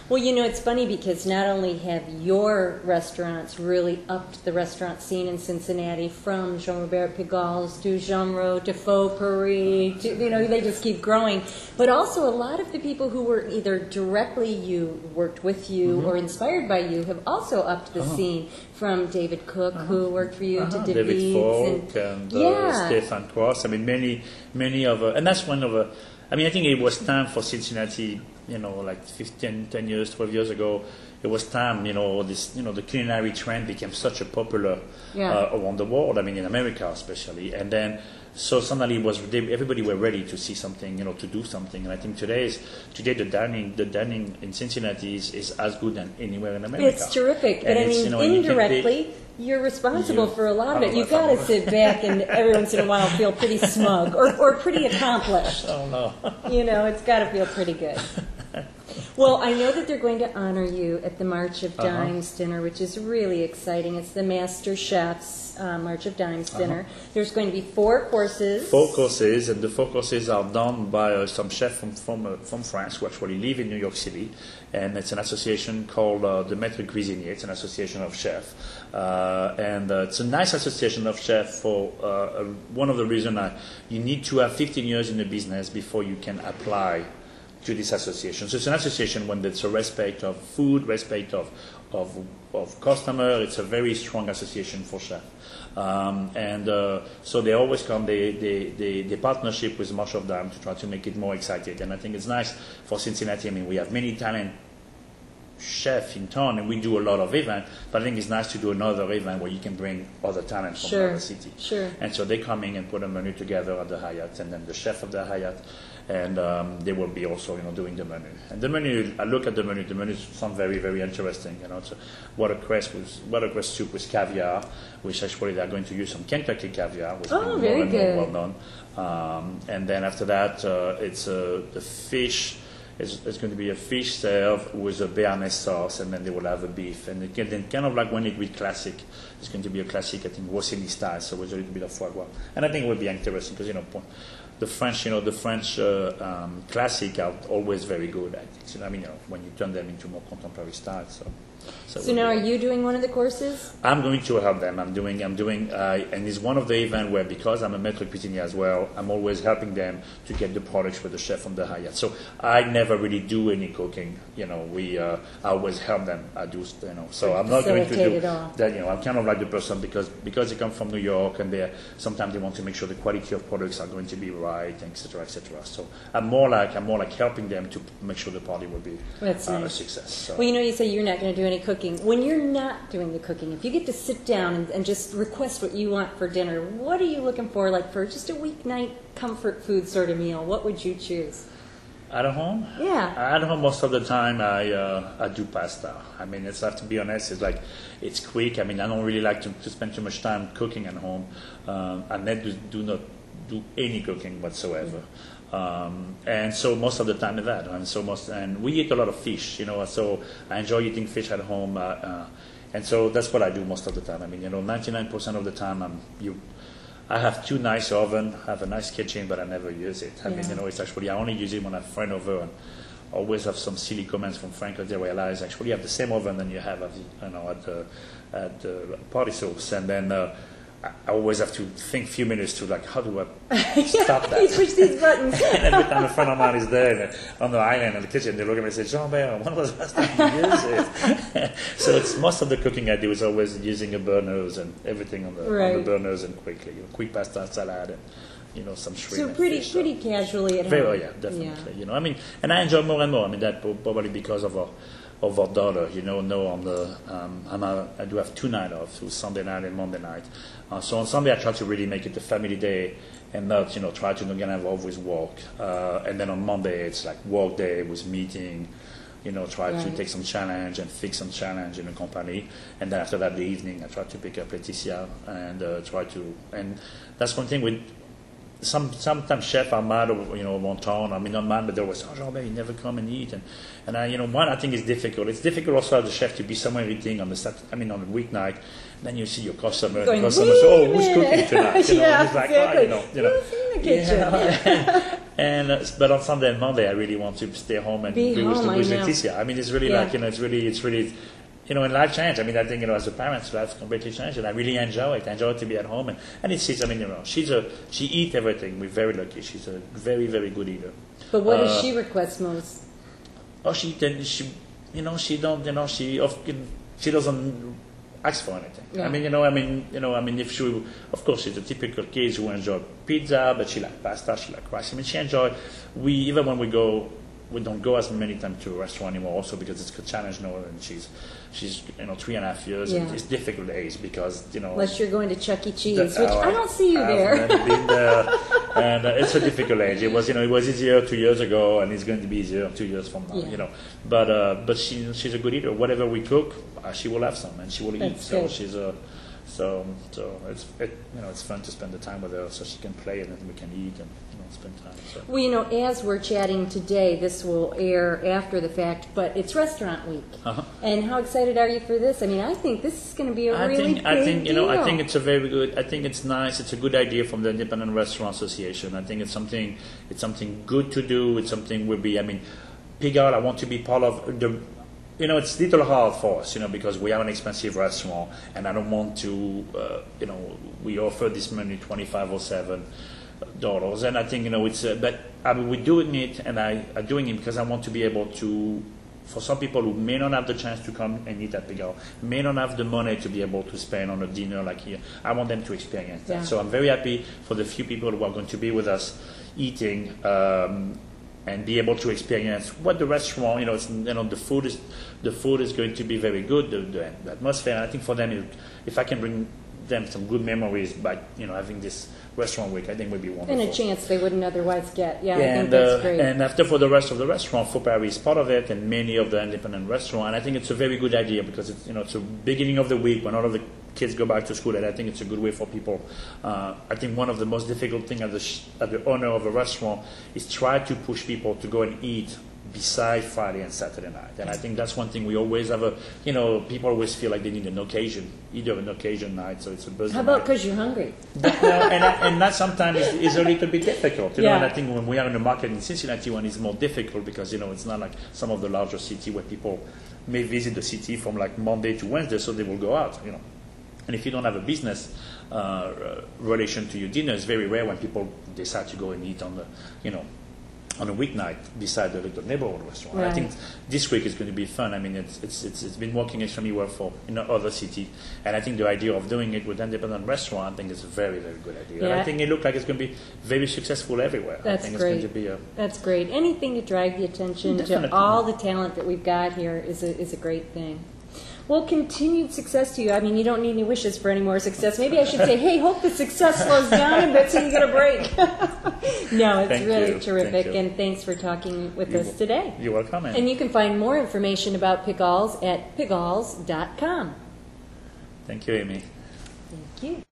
Well, you know, it's funny because not only have your restaurants really upped the restaurant scene in Cincinnati, from Jean-Robert Pigall's to Jean-Ro to Faux Paris, to, you know, they just keep growing. But also a lot of the people who were either directly worked with you or inspired by you have also upped the scene, from David Cook, who worked for you, to David Falk and Stefan Cross. I mean, many of, and that's one of the, I mean, I think it was time for Cincinnati, you know, like 10 years, 12 years ago. It was time, you know, this, you know, the culinary trend became such a popular around the world. I mean, in America especially. And then, so suddenly everybody were ready to see something, you know, to do something. And I think today the dining in Cincinnati is as good as anywhere in America. It's terrific. But I mean, you know, indirectly, you're responsible for a lot of it. You've got to sit back and every once in a while feel pretty smug or pretty accomplished. Oh, no. You know, it's got to feel pretty good. Well, I know that they're going to honor you at the March of Dimes dinner, which is really exciting. It's the Master Chef's March of Dimes dinner. There's going to be 4 courses. 4 courses, and the 4 courses are done by some chef from France who actually live in New York City. And it's an association called the Maître Cuisinier. It's an association of chefs. And it's a nice association of chefs for one of the reasons you need to have 15 years in the business before you can apply to this association. So it's an association when there's a respect of food, respect of customer. It's a very strong association for chefs. So they always come, they partnership with much of them to try to make it more exciting. And I think it's nice for Cincinnati. I mean, we have many talent chefs in town, and we do a lot of events, but I think it's nice to do another event where you can bring other talent from another city. Sure. And so they come in and put a menu together at the Hyatt, and then the chef of the Hyatt, and they will be also, you know, doing the menu. And the menu, I look at the menu sounds very, very interesting. You know, it's watercress soup with caviar, which actually they're going to use some Kentucky caviar, which is more and more well known. And then after that, it's the fish. It's going to be a fish served with a béarnaise sauce, and then they will have a beef. And then kind of like when it will be classic, it's going to be a classic, I think, Rossini style, so with a little bit of foie gras. And I think it will be interesting because, you know, the French classic are always very good, I think. So, I mean, you know, when you turn them into more contemporary style. So now, are you doing one of the courses? I'm going to help them. I'm doing, and it's one of the events where, because I'm a maître cuisinier as well, I'm always helping them to get the products with the chef from the Hyatt. So I never really do any cooking. You know, I always help them. I do, you know. So I'm not going to do that. You know, I'm kind of like the person because they come from New York, and sometimes they want to make sure the quality of products are going to be right, etc., etc. So I'm more like helping them to make sure the party will be a success. So. Well, you know, you say you're not going to do any cooking. When you're not doing the cooking, if you get to sit down and just request what you want for dinner, what are you looking for, like for just a weeknight comfort food sort of meal? What would you choose? At home? Yeah. At home, most of the time, I do pasta. I mean, I have to be honest, it's quick. I mean, I don't really like to spend too much time cooking at home. I do not do any cooking whatsoever. And so most of the time is that, and we eat a lot of fish, you know, so I enjoy eating fish at home, and so that's what I do most of the time. I mean, you know, 99% of the time I have 2 nice ovens, I have a nice kitchen, but I never use it. I mean, you know, it's actually, I only use it when I have a friend over, and always have some silly comments from Frank because they realize actually you have the same oven than you have at the party sauce, and then I always have to think a few minutes to how do I stop that? You push these buttons. And every time a friend of mine is there on the island in the kitchen, they look at me and say, Jean-Bert, when was the last time you used it? So it's most of the cooking I do is always using a burners and everything on the burners and quickly. You know, quick pasta, salad, and, you know, some shrimp. So pretty casually at home. Very, yeah, definitely. Yeah. You know, I mean, and I enjoy more and more. I mean, that probably because of our daughter, you know. I do have 2 nights off, so Sunday night and Monday night. So on Sunday I try to really make it a family day and not, you know, try to not get involved with work. And then on Monday it's like work day with meeting, you know, try to take some challenge and fix some challenge in a company. And then after that, the evening I try to pick up Laetitia and and that's one thing with. Sometimes chefs are mad, you know, one town. I mean, not mad, but they always say, Jean-Bert, you never come and eat. And I, you know, one, I think it's difficult. It's difficult also as a chef to be somewhere eating on a weeknight. Then you see your customer, going, say, oh, who's cooking tonight? You know, yeah, it's like, exactly. you know. Who's in the kitchen? Yeah. But on Sunday and Monday, I really want to stay home and Be be home, with I know. Leticia. I mean, it's really Yeah. like, it's really, and life changed. I mean, I think, as a parent, life completely changed, and I really enjoy it. I enjoy to be at home, and it's, I mean, she eats everything. We're very lucky. She's a very, very good eater. But what does she request most? Oh, she doesn't ask for anything. Yeah. I mean, if she, of course, she's a typical kid who enjoy pizza, but she like pasta, she like rice. I mean, she enjoy. Even when we don't go as many times to a restaurant anymore, also because it's a challenge now, and she's 3.5 years. Yeah. And it's difficult age because Unless you're going to Chuck E. Cheese, the- which oh, I don't see you there. I've never been there, and it's a difficult age. It was easier 2 years ago, and it's going to be easier 2 years from now. Yeah. But she's a good eater. Whatever we cook, she will have some, and she will eat. That's So good. she's a so it's fun to spend the time with her, so she can play and then we can eat and spend time. So. Well, as we're chatting today, this will air after the fact, but it's Restaurant Week. Uh-huh. And how excited are you for this? I mean, I think this is going to be a really big deal. I think it's a very good. I think it's nice. It's a good idea from the Independent Restaurant Association. I think it's something good to do. It's something will be. I mean, Pigall, I want to be part of the. It's a little hard for us, because we have an expensive restaurant, and I don't want to. We offer this menu $25 or $7, and I think it's. But we're doing it, and I'm doing it because I want to be able to. For some people who may not have the chance to come and eat at Pigall, may not have the money to be able to spend on a dinner like here, I want them to experience that. Yeah. So I'm very happy for the few people who are going to be with us eating and be able to experience what the restaurant, the food is going to be very good, the atmosphere. And I think for them, if I can bring them some good memories by having this restaurant week, I think would be wonderful. And a chance they wouldn't otherwise get. Yeah, I think And, that's great. and after for the rest of the restaurant, Faux Paris is part of it, and many of the independent restaurants. And I think it's a very good idea because it's it's a beginning of the week when all of the kids go back to school, and I think it's a good way for people. I think one of the most difficult things as the owner of a restaurant is try to push people to go and eat beside Friday and Saturday night. And I think that's one thing we always have people always feel like they need an occasion, either an occasion night, so it's a birthday How about night. because you're hungry? And that sometimes is a little bit difficult, Yeah. And I think when we are in the market in Cincinnati, one is more difficult because it's not like some of the larger cities where people may visit the city from like Monday to Wednesday, so they will go out, And if you don't have a business relation to your dinner, it's very rare when people decide to go and eat on the, on a weeknight beside the little neighborhood restaurant. Right. I think this week is going to be fun. I mean, it's been working extremely well for other cities, and I think the idea of doing it with independent restaurant, I think is a very, very good idea. And Yeah. I think it looks like it's going to be very successful everywhere. That's I think great. It's going to be That's great. Anything to drive the attention to Definitely. all the talent that we've got here is a great thing. Well, continued success to you. I mean, you don't need any wishes for any more success. Maybe I should say, hey, hope the success slows down a bit so you get a break. No, it's Thank really you. terrific, Thank you. and thanks for talking with us today. You're welcome. And you can find more information about Pigalls at pigalls.com. Thank you, Amy. Thank you.